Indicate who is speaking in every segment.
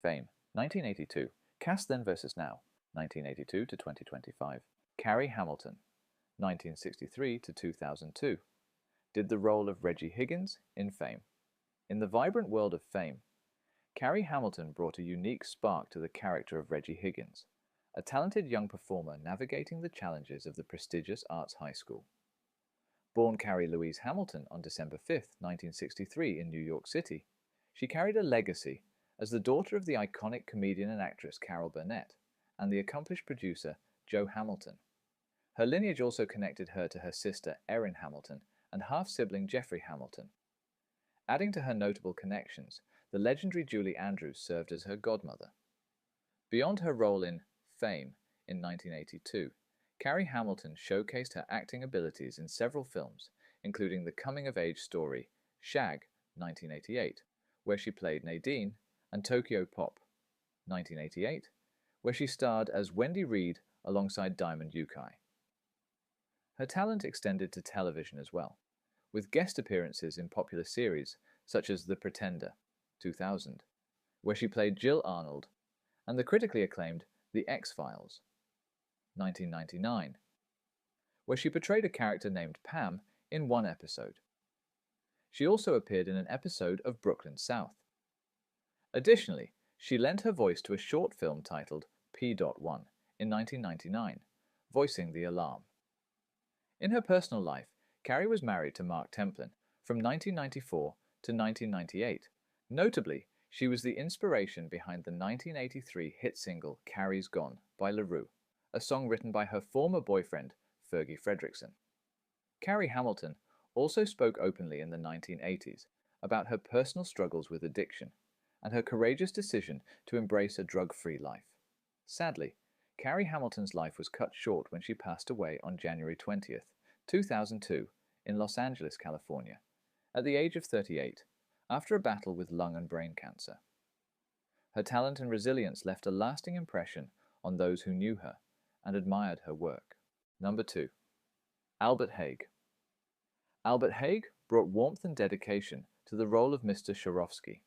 Speaker 1: Fame, 1982. Cast Then vs. Now, 1982 to 2025. Carrie Hamilton, 1963 to 2002. Did the role of Reggie Higgins in Fame. In the vibrant world of Fame, Carrie Hamilton brought a unique spark to the character of Reggie Higgins, a talented young performer navigating the challenges of the prestigious arts high school. Born Carrie Louise Hamilton on December 5, 1963 in New York City, she carried a legacy as the daughter of the iconic comedian and actress Carol Burnett and the accomplished producer Joe Hamilton. Her lineage also connected her to her sister Erin Hamilton and half-sibling Jeffrey Hamilton. Adding to her notable connections, the legendary Julie Andrews served as her godmother. Beyond her role in Fame in 1982, Carrie Hamilton showcased her acting abilities in several films, including the coming-of-age story Shag, 1988, where she played Nadine, and Tokyo Pop, 1988, where she starred as Wendy Reed alongside Diamond Yukai. Her talent extended to television as well, with guest appearances in popular series such as The Pretender, 2000, where she played Jill Arnold, and the critically acclaimed The X-Files, 1999, where she portrayed a character named Pam in one episode. She also appeared in an episode of Brooklyn South. Additionally, she lent her voice to a short film titled P.1 in 1999, voicing the alarm. In her personal life, Carrie was married to Mark Templin from 1994 to 1998. Notably, she was the inspiration behind the 1983 hit single Carrie's Gone by La Ru, a song written by her former boyfriend, Fergie Fredrickson. Carrie Hamilton also spoke openly in the 1980s about her personal struggles with addiction and her courageous decision to embrace a drug-free life. Sadly, Carrie Hamilton's life was cut short when she passed away on January 20th, 2002, in Los Angeles, California, at the age of 38, after a battle with lung and brain cancer. Her talent and resilience left a lasting impression on those who knew her and admired her work. Number 2. Albert Haig. Albert Haig brought warmth and dedication to the role of Mr. Swarovski.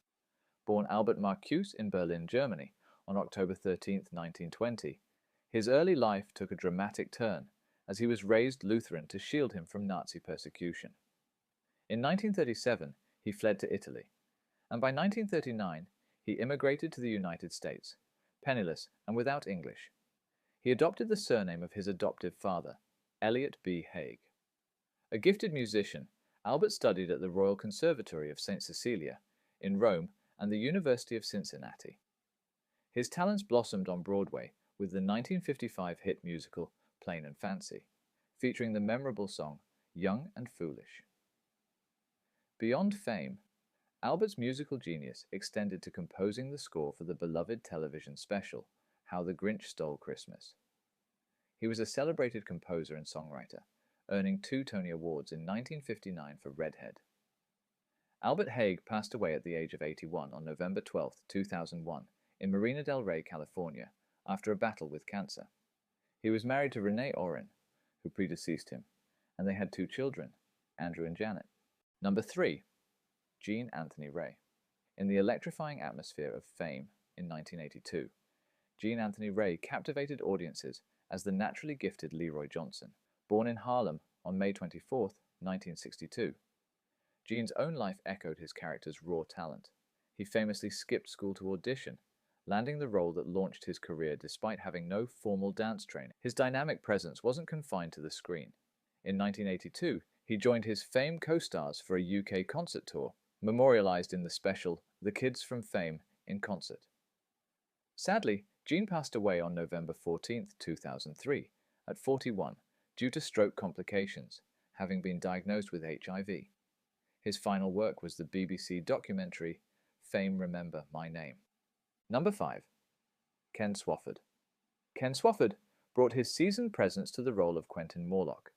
Speaker 1: Born Albert Marcuse in Berlin, Germany, on October 13, 1920, his early life took a dramatic turn as he was raised Lutheran to shield him from Nazi persecution. In 1937, he fled to Italy, and by 1939, he immigrated to the United States, penniless and without English. He adopted the surname of his adoptive father, Elliot B. Haig. A gifted musician, Albert studied at the Royal Conservatory of St. Cecilia in Rome and the University of Cincinnati. His talents blossomed on Broadway with the 1955 hit musical Plain and Fancy, featuring the memorable song Young and Foolish. Beyond fame, Albert's musical genius extended to composing the score for the beloved television special How the Grinch Stole Christmas. He was a celebrated composer and songwriter, earning 2 Tony Awards in 1959 for Redhead. Albert Haig passed away at the age of 81 on November 12, 2001, in Marina del Rey, California, after a battle with cancer. He was married to Renee Oren, who predeceased him, and they had 2 children, Andrew and Janet. Number 3. Gene Anthony Ray. In the electrifying atmosphere of Fame in 1982, Gene Anthony Ray captivated audiences as the naturally gifted Leroy Johnson. Born in Harlem on May 24, 1962, Gene's own life echoed his character's raw talent. He famously skipped school to audition, landing the role that launched his career despite having no formal dance training. His dynamic presence wasn't confined to the screen. In 1982, he joined his Fame co-stars for a UK concert tour, memorialized in the special The Kids from Fame in Concert. Sadly, Gene passed away on November 14, 2003, at 41, due to stroke complications, having been diagnosed with HIV. His final work was the BBC documentary Fame Remember My Name. Number 5. Ken Swaffford. Ken Swaffford brought his seasoned presence to the role of Quentin Morlock,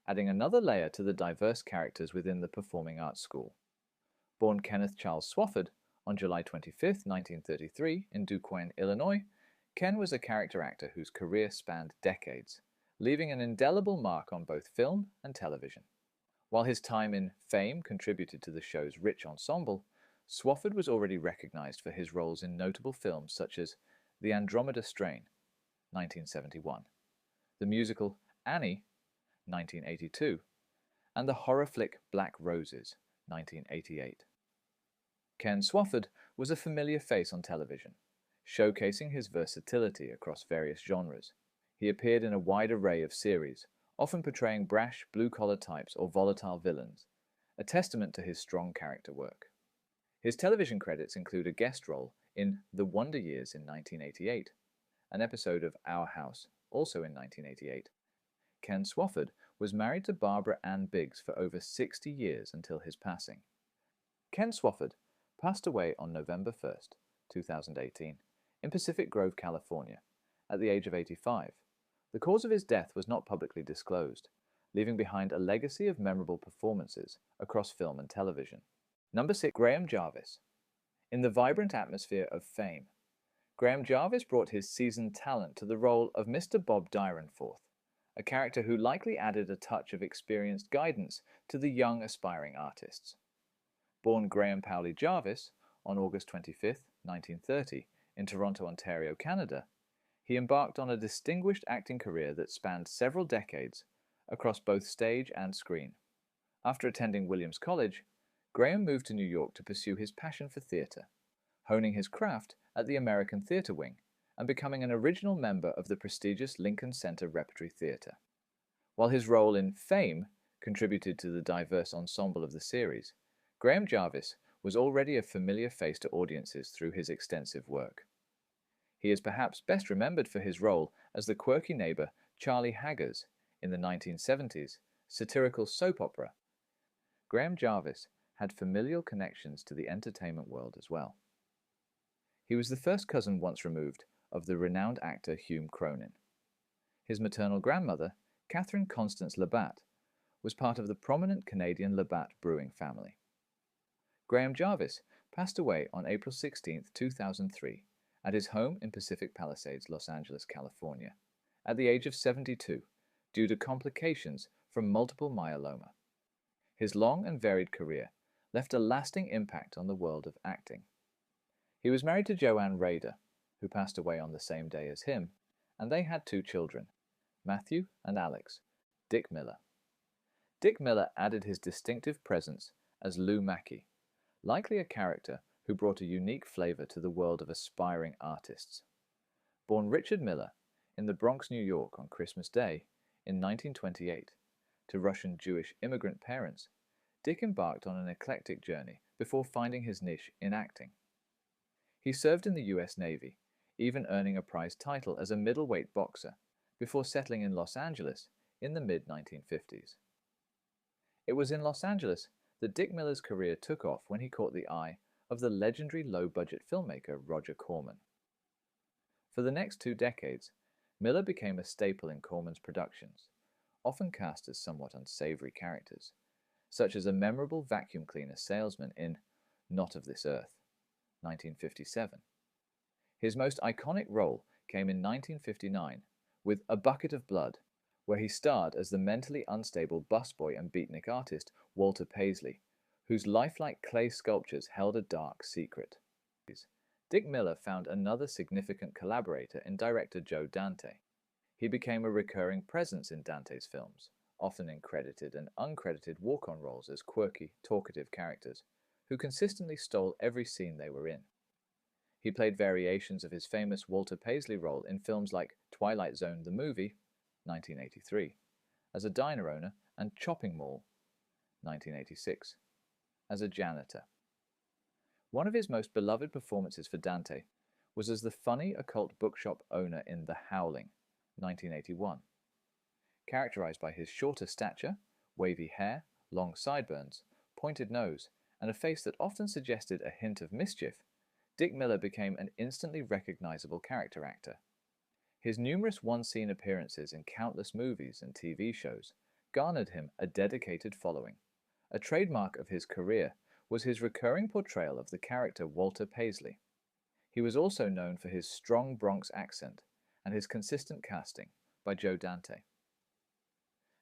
Speaker 1: adding another layer to the diverse characters within the Performing Arts School. Born Kenneth Charles Swaffford on July 25, 1933, in DuQuoin, Illinois, Ken was a character actor whose career spanned decades, leaving an indelible mark on both film and television. While his time in Fame contributed to the show's rich ensemble, Swaffford was already recognized for his roles in notable films such as The Andromeda Strain, 1971, the musical Annie, 1982, and the horror flick Black Roses, 1988. Ken Swaffford was a familiar face on television, showcasing his versatility across various genres. He appeared in a wide array of series, often portraying brash, blue-collar types or volatile villains, a testament to his strong character work. His television credits include a guest role in The Wonder Years in 1988, an episode of Our House, also in 1988. Ken Swaffford was married to Barbara Ann Biggs for over 60 years until his passing. Ken Swaffford passed away on November 1st, 2018, in Pacific Grove, California, at the age of 85. The cause of his death was not publicly disclosed, leaving behind a legacy of memorable performances across film and television. Number 6. Graham Jarvis. In the vibrant atmosphere of Fame, Graham Jarvis brought his seasoned talent to the role of Mr. Bob Dyrenforth, a character who likely added a touch of experienced guidance to the young aspiring artists. Born Graham Powley Jarvis on August 25, 1930, in Toronto, Ontario, Canada, he embarked on a distinguished acting career that spanned several decades across both stage and screen. After attending Williams College, Graham moved to New York to pursue his passion for theatre, honing his craft at the American Theatre Wing and becoming an original member of the prestigious Lincoln Center Repertory Theatre. While his role in Fame contributed to the diverse ensemble of the series, Graham Jarvis was already a familiar face to audiences through his extensive work. He is perhaps best remembered for his role as the quirky neighbor Charlie Haggers in the 1970s satirical soap opera. Graham Jarvis had familial connections to the entertainment world as well. He was the first cousin once removed of the renowned actor Hume Cronin. His maternal grandmother, Catherine Constance Labatt, was part of the prominent Canadian Labatt brewing family. Graham Jarvis passed away on April 16, 2003, at his home in Pacific Palisades, Los Angeles, California, at the age of 72, due to complications from multiple myeloma. His long and varied career left a lasting impact on the world of acting. He was married to Joanne Rader, who passed away on the same day as him, and they had 2 children, Matthew and Alex. Dick Miller. Dick Miller added his distinctive presence as Lou Mackey, likely a character who brought a unique flavor to the world of aspiring artists. Born Richard Miller in the Bronx, New York on Christmas Day in 1928 to Russian Jewish immigrant parents, Dick embarked on an eclectic journey before finding his niche in acting. He served in the U.S. Navy, even earning a prize title as a middleweight boxer, before settling in Los Angeles in the mid-1950s. It was in Los Angeles that Dick Miller's career took off when he caught the eye of the legendary low-budget filmmaker Roger Corman. For the next 2 decades, Miller became a staple in Corman's productions, often cast as somewhat unsavory characters, such as a memorable vacuum cleaner salesman in Not of This Earth, 1957. His most iconic role came in 1959 with A Bucket of Blood, where he starred as the mentally unstable busboy and beatnik artist Walter Paisley, whose lifelike clay sculptures held a dark secret. Dick Miller found another significant collaborator in director Joe Dante. He became a recurring presence in Dante's films, often in credited and uncredited walk-on roles as quirky, talkative characters, who consistently stole every scene they were in. He played variations of his famous Walter Paisley role in films like Twilight Zone the Movie, 1983, as a diner owner, and Chopping Mall, 1986, as a janitor. One of his most beloved performances for Dante was as the funny occult bookshop owner in The Howling, 1981. Characterized by his shorter stature, wavy hair, long sideburns, pointed nose, and a face that often suggested a hint of mischief, Dick Miller became an instantly recognizable character actor. His numerous one-scene appearances in countless movies and TV shows garnered him a dedicated following. A trademark of his career was his recurring portrayal of the character Walter Paisley. He was also known for his strong Bronx accent and his consistent casting by Joe Dante.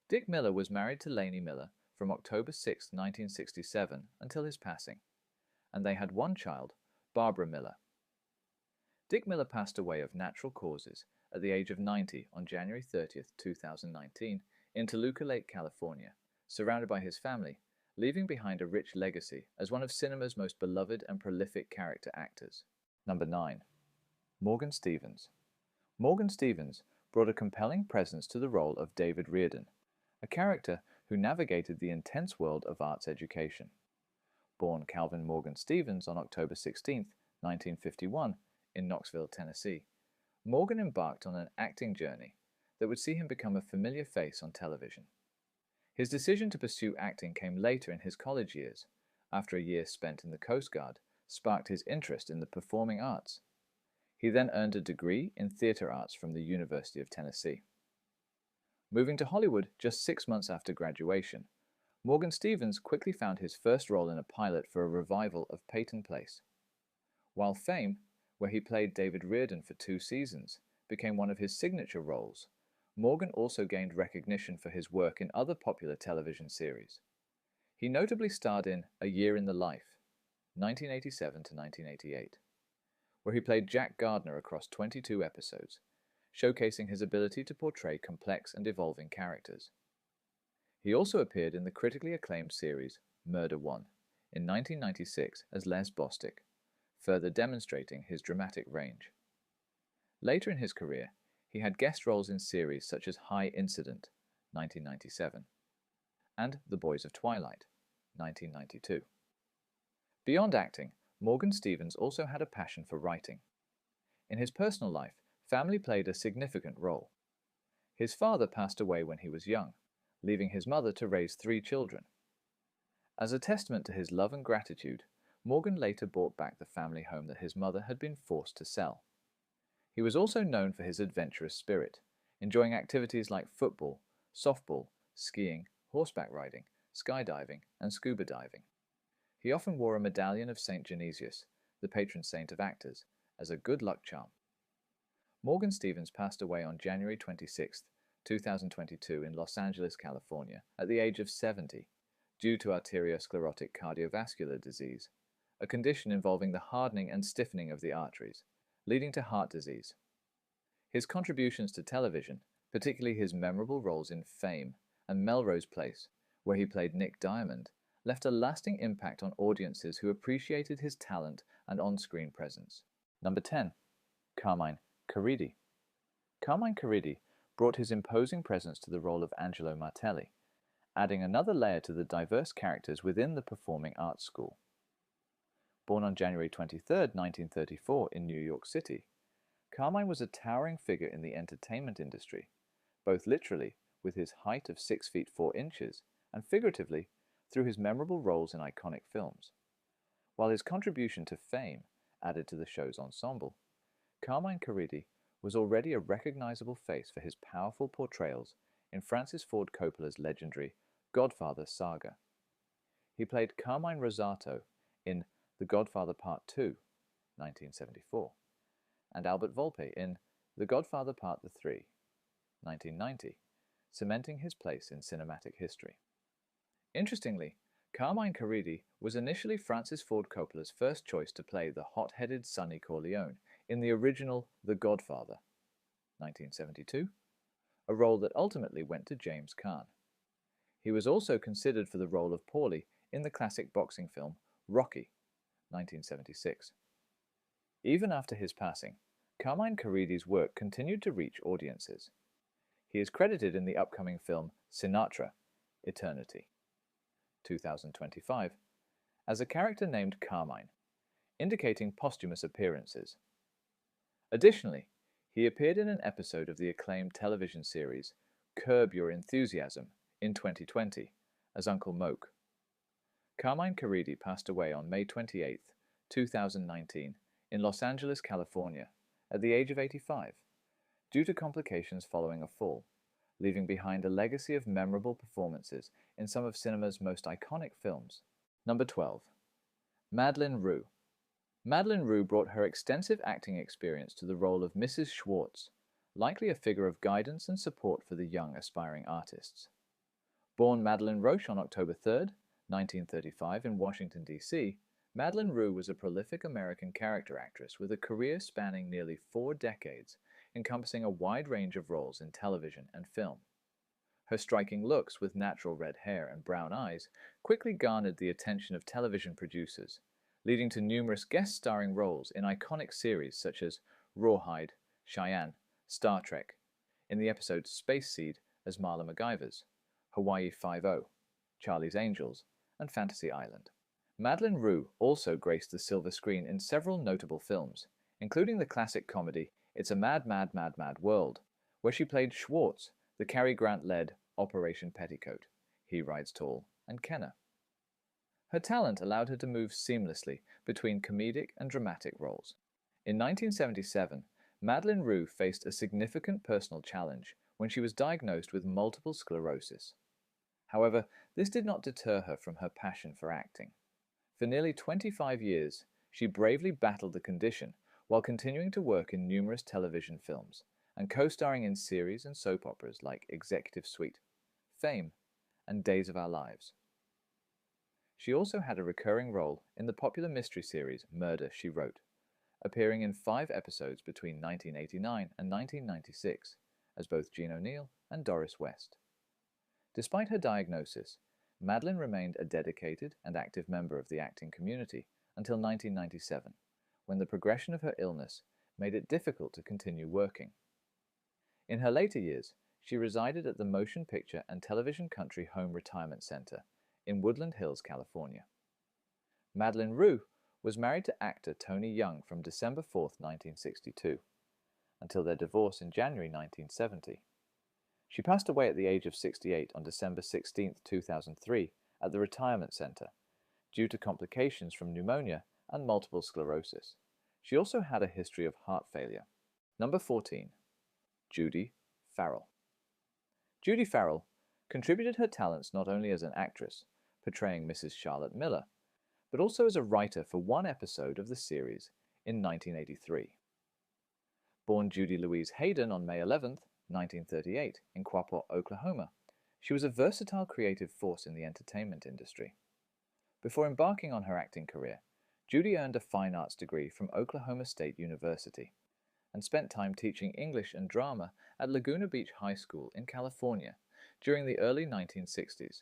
Speaker 1: Dick Miller was married to Lainey Miller from October 6, 1967 until his passing, and they had one child, Barbara Miller. Dick Miller passed away of natural causes at the age of 90 on January 30th, 2019, in Toluca Lake, California, surrounded by his family, leaving behind a rich legacy as one of cinema's most beloved and prolific character actors. Number 9. Morgan Stevens. Morgan Stevens brought a compelling presence to the role of David Reardon, a character who navigated the intense world of arts education. Born Calvin Morgan Stevens on October 16, 1951, in Knoxville, Tennessee, Morgan embarked on an acting journey that would see him become a familiar face on television. His decision to pursue acting came later in his college years, after a year spent in the Coast Guard sparked his interest in the performing arts. He then earned a degree in theater arts from the University of Tennessee. Moving to Hollywood just 6 months after graduation, Morgan Stevens quickly found his first role in a pilot for a revival of Peyton Place. While Fame, where he played David Reardon for 2 seasons, became one of his signature roles, Morgan also gained recognition for his work in other popular television series. He notably starred in A Year in the Life, 1987 to 1988, where he played Jack Gardner across 22 episodes, showcasing his ability to portray complex and evolving characters. He also appeared in the critically acclaimed series Murder One in 1996 as Les Bostic, further demonstrating his dramatic range. Later in his career, he had guest roles in series such as High Incident, 1997, and The Boys of Twilight, 1992. Beyond acting, Morgan Stevens also had a passion for writing. In his personal life, family played a significant role. His father passed away when he was young, leaving his mother to raise 3 children. As a testament to his love and gratitude, Morgan later bought back the family home that his mother had been forced to sell. He was also known for his adventurous spirit, enjoying activities like football, softball, skiing, horseback riding, skydiving, and scuba diving. He often wore a medallion of St. Genesius, the patron saint of actors, as a good luck charm. Morgan Stevens passed away on January 26, 2022 in Los Angeles, California, at the age of 70, due to arteriosclerotic cardiovascular disease, a condition involving the hardening and stiffening of the arteries, leading to heart disease. His contributions to television, particularly his memorable roles in Fame and Melrose Place, where he played Nick Diamond, left a lasting impact on audiences who appreciated his talent and on-screen presence. Number 10. Carmine Caridi. Carmine Caridi brought his imposing presence to the role of Angelo Martelli, adding another layer to the diverse characters within the Performing Arts School. Born on January 23, 1934 in New York City, Carmine was a towering figure in the entertainment industry, both literally with his height of 6 feet 4 inches and figuratively through his memorable roles in iconic films. While his contribution to Fame added to the show's ensemble, Carmine Caridi was already a recognizable face for his powerful portrayals in Francis Ford Coppola's legendary Godfather saga. He played Carmine Rosato in The Godfather Part 2, 1974, and Albert Volpe in The Godfather Part 3, 1990, cementing his place in cinematic history. Interestingly, Carmine Caridi was initially Francis Ford Coppola's first choice to play the hot-headed Sonny Corleone in the original The Godfather, 1972, a role that ultimately went to James Caan. He was also considered for the role of Paulie in the classic boxing film Rocky, 1976. Even after his passing, Carmine Caridi's work continued to reach audiences. He is credited in the upcoming film Sinatra, Eternity, 2025, as a character named Carmine, indicating posthumous appearances. Additionally, he appeared in an episode of the acclaimed television series Curb Your Enthusiasm in 2020 as Uncle Moke. Carmine Caridi passed away on May 28, 2019, in Los Angeles, California, at the age of 85, due to complications following a fall, leaving behind a legacy of memorable performances in some of cinema's most iconic films. Number 12. Meline Ru. Meline Ru brought her extensive acting experience to the role of Mrs. Schwartz, likely a figure of guidance and support for the young aspiring artists. Born Madeleine Roche on October 3, 1935 in Washington, D.C., Meline Ru was a prolific American character actress with a career spanning nearly 4 decades, encompassing a wide range of roles in television and film. Her striking looks with natural red hair and brown eyes quickly garnered the attention of television producers, leading to numerous guest-starring roles in iconic series such as Rawhide, Cheyenne, Star Trek, in the episode Space Seed as Marla MacGyvers, Hawaii Five-0, Charlie's Angels, and Fantasy Island. Meline Ru also graced the silver screen in several notable films, including the classic comedy It's a Mad, Mad, Mad, Mad World, where she played Schwartz, the Cary Grant-led Operation Petticoat, He Rides Tall, and Kenner. Her talent allowed her to move seamlessly between comedic and dramatic roles. In 1977, Meline Ru faced a significant personal challenge when she was diagnosed with multiple sclerosis. However, this did not deter her from her passion for acting. For nearly 25 years, she bravely battled the condition while continuing to work in numerous television films and co-starring in series and soap operas like Executive Suite, Fame, and Days of Our Lives. She also had a recurring role in the popular mystery series Murder, She Wrote, appearing in 5 episodes between 1989 and 1996 as both Jean O'Neill and Doris West. Despite her diagnosis, Meline remained a dedicated and active member of the acting community until 1997, when the progression of her illness made it difficult to continue working. In her later years, she resided at the Motion Picture and Television Country Home Retirement Center in Woodland Hills, California. Meline Ru was married to actor Tony Young from December 4, 1962, until their divorce in January 1970. She passed away at the age of 68 on December 16, 2003, at the retirement center, due to complications from pneumonia and multiple sclerosis. She also had a history of heart failure. Number 14. Judy Farrell. Judy Farrell contributed her talents not only as an actress, portraying Mrs. Charlotte Miller, but also as a writer for one episode of the series in 1983. Born Judy Louise Hayden on May 11, 1938, in Quapaw, Oklahoma, she was a versatile creative force in the entertainment industry. Before embarking on her acting career, Judy earned a fine arts degree from Oklahoma State University and spent time teaching English and drama at Laguna Beach High School in California during the early 1960s.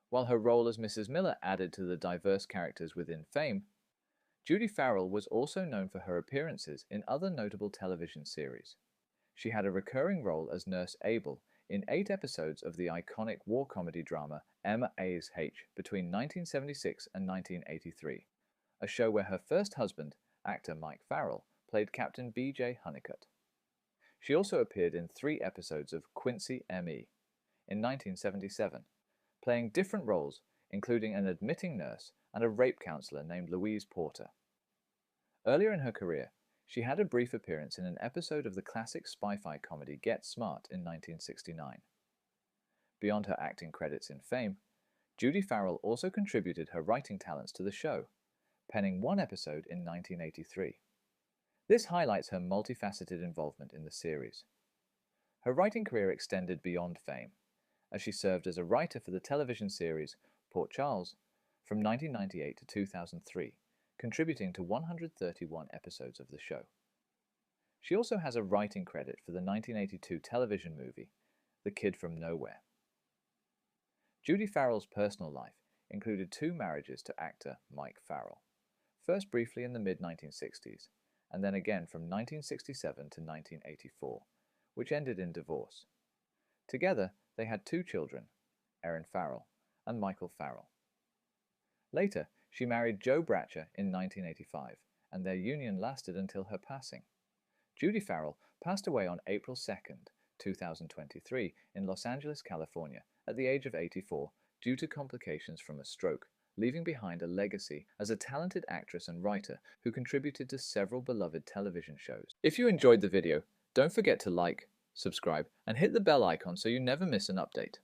Speaker 1: While her role as Mrs. Miller added to the diverse characters within Fame, Judy Farrell was also known for her appearances in other notable television series. She had a recurring role as Nurse Abel in 8 episodes of the iconic war comedy drama Emma A's H between 1976 and 1983, a show where her first husband, actor Mike Farrell, played Captain B.J. Honeycutt. She also appeared in 3 episodes of Quincy M.E. in 1977, playing different roles, including an admitting nurse and a rape counselor named Louise Porter. Earlier in her career, she had a brief appearance in an episode of the classic spy-fi comedy Get Smart in 1969. Beyond her acting credits in Fame, Judy Farrell also contributed her writing talents to the show, penning 1 episode in 1983. This highlights her multifaceted involvement in the series. Her writing career extended beyond Fame, as she served as a writer for the television series Port Charles from 1998 to 2003, contributing to 131 episodes of the show. She also has a writing credit for the 1982 television movie The Kid from Nowhere. Judy Farrell's personal life included 2 marriages to actor Mike Farrell, first briefly in the mid-1960s, and then again from 1967 to 1984, which ended in divorce. Together, they had 2 children, Erin Farrell and Michael Farrell. Later, she married Joe Bratcher in 1985, and their union lasted until her passing. Judy Farrell passed away on April 2, 2023, in Los Angeles, California, at the age of 84, due to complications from a stroke, leaving behind a legacy as a talented actress and writer who contributed to several beloved television shows. If you enjoyed the video, don't forget to like, subscribe, and hit the bell icon so you never miss an update.